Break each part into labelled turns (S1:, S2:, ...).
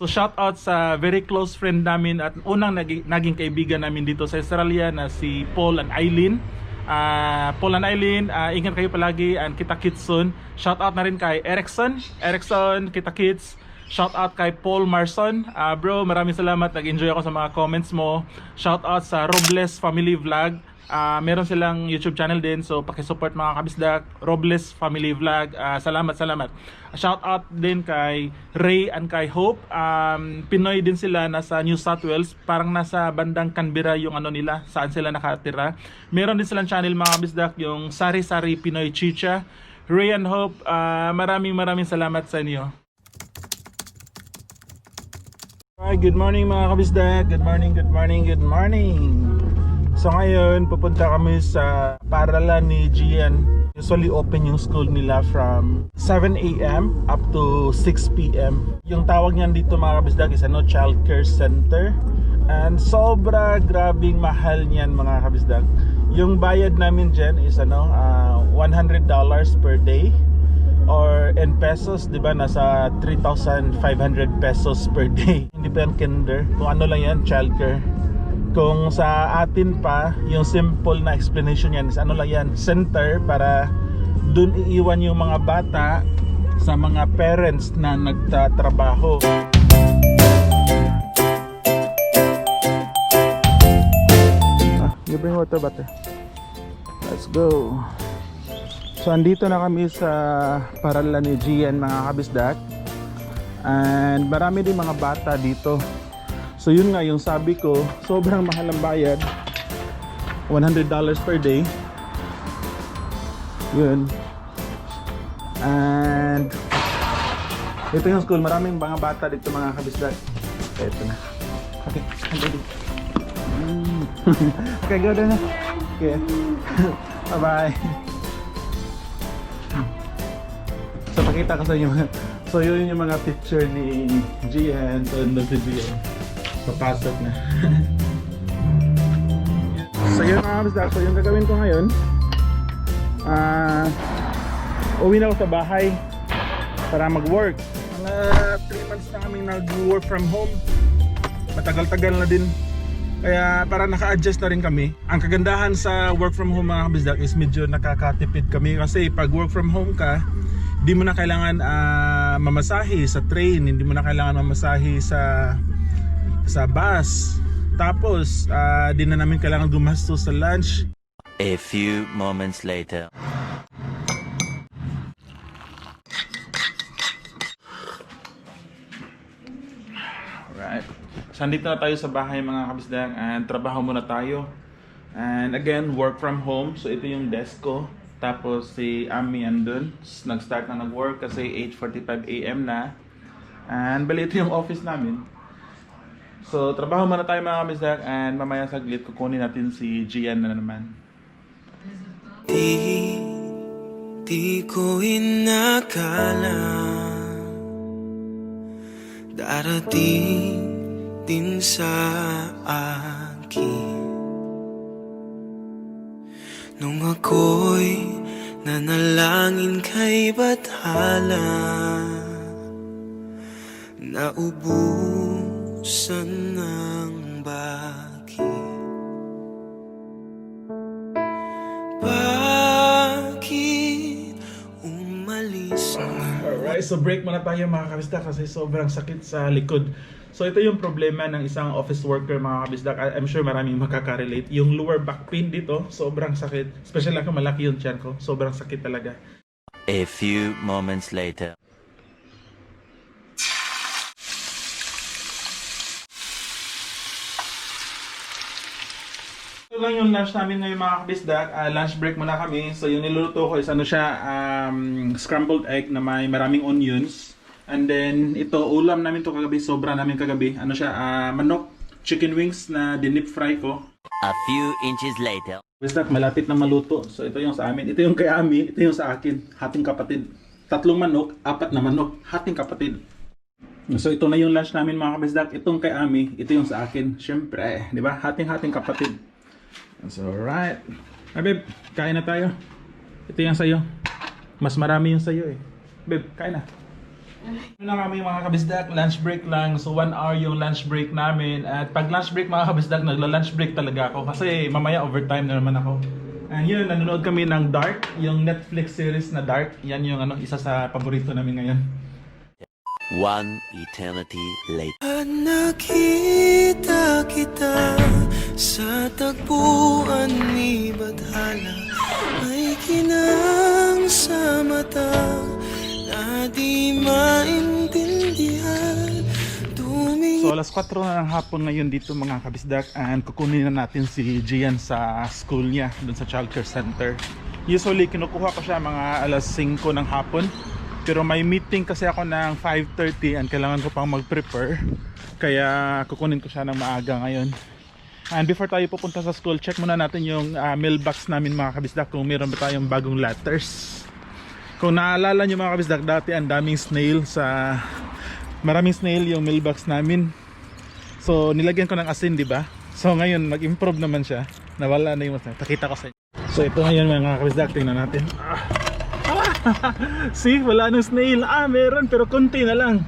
S1: So shout out sa very close friend namin at unang naging kaibigan namin dito sa Australia na si Paul and Eileen. Paul and Eileen, ingat kayo palagi and kita kits soon. Shout out na rin kay Erickson, kita kits. Shout out kay Paul Marson. Bro, maraming salamat, nag-enjoy ako sa mga comments mo. Shout out sa Robles Family Vlog. Meron silang YouTube channel din, so paki-support mga kabisdak. Robles Family Vlog. Salamat. Shout out din kay Ray and kay Hope. Pinoy din sila, nasa New South Wales, parang nasa bandang Canberra yung ano nila, saan sila nakatira. Meron din silang channel mga kabisdak, yung Sari Sari Pinoy Chicha. Ray and Hope, maraming salamat sa inyo. Good morning mga kabisdak. Good morning. So ngayon, pupunta kami sa paaralan ni Gian. Usually open yung school nila from 7 AM up to 6 PM. Yung tawag niyan dito mga kabisdak is Childcare Center. And sobra grabing mahal niyan mga kabisdak. Yung bayad namin dyan is $100 per day. Or in pesos, di ba, nasa 3,500 pesos per day. Hindi pa yan kinder. Kung ano lang yan, childcare. Kung sa atin pa, yung simple na explanation yan is lang yan, center para dun iiwan yung mga bata sa mga parents na nagtatrabaho. You bring water, butter. Let's go. So andito na kami sa paaralan ni Gian mga kabisdak. And marami din mga bata dito. So yun nga yung sabi ko, sobrang mahal ang bayad. $100 per day. Yun. And ito yung school, maraming mga bata dito mga kabisdak. Okay, ito na. Okay, okay, go na. Okay. Bye-bye. So pakita ko sa inyo. So yun yung mga picture ni Gian. So ano si Gian, papasok na. So yun mga kabisdak. So yung gagawin ko ngayon, uwi na ako sa bahay para mag-work. Mga 3 months na kami nag-work from home. Matagal-tagal na din. Kaya para naka-adjust na rin kami. Ang kagandahan sa work from home mga kabisdak is medyo nakakatipid kami. Kasi pag work from home ka, hindi mo na kailangan mamasahe sa train, hindi mo na kailangan mamasahe sa bus. Tapos di na namin kailangan gumastos sa lunch.
S2: A few moments later.
S1: Alright. So andito na tayo sa bahay mga kabisdak and trabaho muna tayo. And again, work from home. So ito yung desk ko. Tapos si Ami andun, nag-start na nag-work kasi 8:45 AM na. And bali ito yung office namin. So trabaho muna tayo mga kabisdak and mamaya saglit kukunin natin si Gian na naman.
S3: Di ko inakala darating din sa akin nung ako'y nanalangin kay bathala, naubusan ng bakit. Bakit umalis na?
S1: Alright, so break muna tayo mga kabisdak kasi sobrang sakit sa likod. So ito yung problema ng isang office worker mga kabisdak. I'm sure maraming makaka-relate. Yung lower back pain dito, sobrang sakit. Especially ako malaki yung tiyan ko. Sobrang sakit talaga.
S2: A few moments later.
S1: Ito lang yung lunch namin ngayon mga kabisdak. Lunch break muna kami. So yung niluluto ko is scrambled egg na may maraming onions. And then ito ulam namin to kagabi, sobra namin kagabi. Manok, chicken wings na dinip fry ko.
S2: A few inches later.
S1: Bisdak, malapit na maluto. So ito yung sa amin. Ito yung kay Ami, ito yung sa akin. Hating kapatid. 3 manok, 4 na manok. Hating kapatid. So ito na yung lunch namin mga kabisdak. Itong kay Ami, ito yung sa akin. Syempre, di ba? Hating kapatid. So alright. Babe, kain na tayo. Ito yung sa'yo. Mas marami yung sa'yo eh. Babe, kain na. Na kami mga kabisdak, lunch break lang. So 1 hour yung lunch break namin. At pag lunch break mga kabisdak, nagla-lunch break talaga ako. Kasi mamaya overtime na naman ako. And yun, nanonood kami ng Dark. Yung Netflix series na Dark. Yan yung isa sa paborito namin ngayon.
S2: One eternity later.
S3: At nakita kita sa tagpuan ni Bathala. May kinang sa mata na di maintindihan.
S1: So alas 4 na ng hapon ngayon dito mga kabisdak, and kukunin na natin si Gian sa school niya dun sa Childcare Center. Usually kinukuha ko siya mga alas 5 ng hapon, pero may meeting kasi ako ng 5:30 and kailangan ko pang mag-prepare, kaya kukunin ko siya ng maaga ngayon. And before tayo pupunta sa school, check muna natin yung mailbox namin mga kabisdak kung meron ba tayong bagong letters. Kung naalala nyo mga kabisdak, dati ang daming snail maraming snail yung mailbox namin. So nilagyan ko ng asin, di ba? So ngayon nag-improve naman siya. Nawala na yung snail. Pakita ko sa inyo. So ito ngayon mga kabisdak, tingnan natin. See, wala nang snail. Meron pero konti na lang.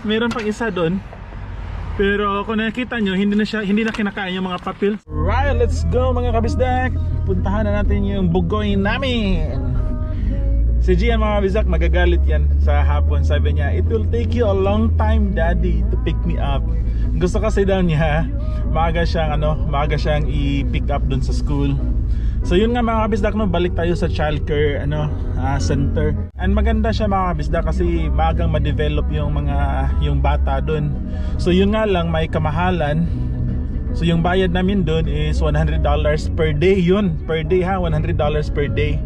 S1: Meron pang isa doon. Pero kung nakita nyo, hindi na kinakain yung mga papel. Right, let's go mga kabisdak. Puntahan na natin yung bugoy namin. Si Gian mga kabisdak, magagalit yan sa hapon. Sabi niya, it will take you a long time daddy to pick me up. Gusto kasi daw niya maaga siyang i-pick up dun sa school. So yun nga mga kabisdak, no, balik tayo sa Childcare Center. And maganda siya mga kabisdak kasi maagang ma-develop yung bata dun. So yun nga lang, may kamahalan. So yung bayad namin dun is $100 per day yun. Per day ha, $100 per day.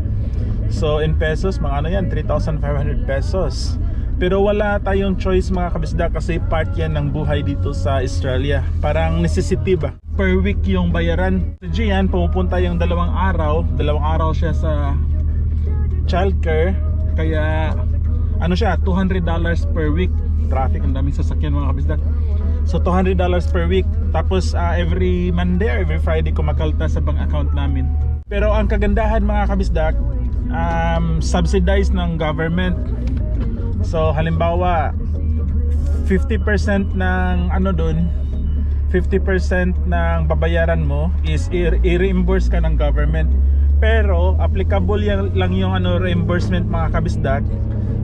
S1: So in pesos, mga yan, 3,500 pesos. Pero wala tayong choice mga kabisdak kasi part yan ng buhay dito sa Australia. Parang necessity ba? Per week yung bayaran. Si Gian, pumupunta yung 2 araw. 2 araw siya sa Childcare. Kaya siya, $200 per week. Traffic, ang daming sasakyan mga kabisdak. So $200 per week. Tapos every Monday or every Friday kumakalta sa bank account namin. Pero ang kagandahan mga kabisdak, subsidized ng government. So halimbawa 50% ng 50% ng babayaran mo is i-reimburse ka ng government. Pero applicable lang yung reimbursement mga kabisdak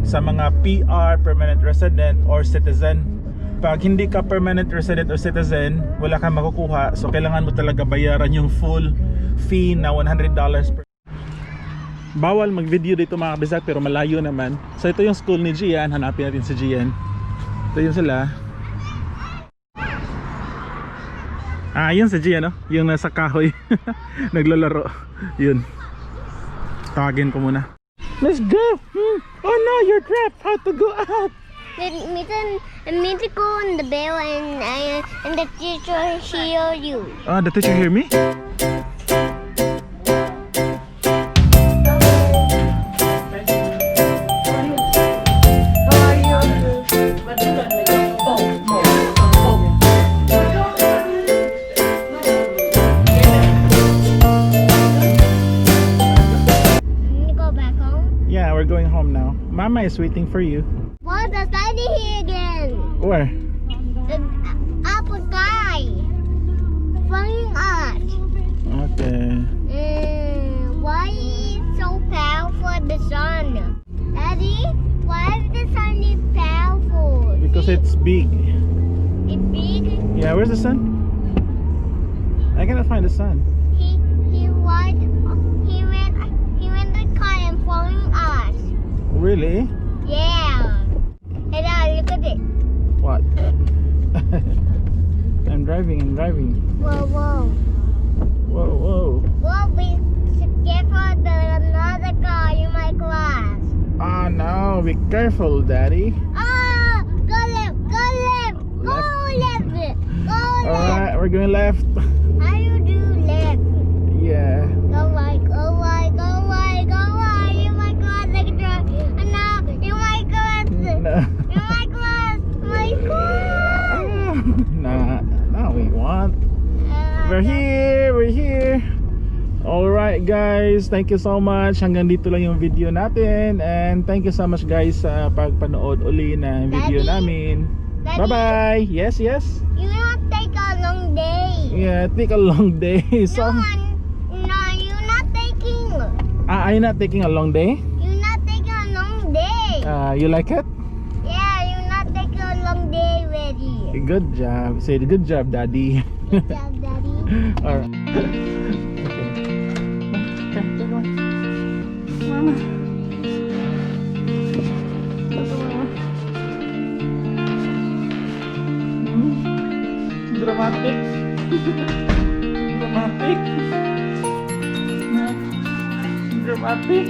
S1: sa mga PR, permanent resident or citizen. Pag hindi ka permanent resident or citizen, wala kang makukuha. So kailangan mo talaga bayaran yung full fee na $100 per. Bawal mag-video dito mga kabisdak pero malayo naman. So ito yung school ni Gian. Hanapin natin si Gian. Ito yung sila. Yun si Gian, no? Yung nasa kahoy. Naglalaro. Yun. Tawagin ko muna. Let's go! Oh no, you're trapped! How to go out?
S4: Me to go on the bell and the teacher hear you.
S1: The teacher hear me? Going home now. Mama is waiting for you.
S4: What's the study here again?
S1: Where?
S4: The apple guy. Flying us.
S1: Okay.
S4: Why is it so powerful the sun? Daddy, why is the sun is powerful?
S1: Because it's big.
S4: It's big?
S1: Yeah, where's the sun? I cannot find the sun.
S4: He went the car and following us.
S1: Really?
S4: Yeah. Hey Dad, look at it.
S1: What? I'm driving.
S4: Whoa, whoa.
S1: Whoa.
S4: Whoa, be careful another car in my class.
S1: Oh no, be careful, Daddy.
S4: Go left.
S1: Alright, we're going left.
S4: How you do left?
S1: Yeah.
S4: Go right. Oh my God, like a truck. And now, in my class.
S1: No.
S4: In my class. My class.
S1: Nah, we want. We're here. Alright guys, thank you so much. Hanggang dito lang yung video natin. And thank you so much guys sa pagpanood uli ng video
S4: Daddy?
S1: namin.
S4: Daddy?
S1: Bye bye. Yes, yes.
S4: You not take a long day.
S1: Yeah, take a long day. So,
S4: No, you're not taking.
S1: I'm not taking a long day.
S4: You're not taking a long day.
S1: You like it?
S4: Yeah, you're not taking a long day already.
S1: Good job. Say good job, Daddy.
S4: Good job, Daddy.
S1: Alright. Okay, take one. Mama. Dramatic. Dramatic. Dramatic.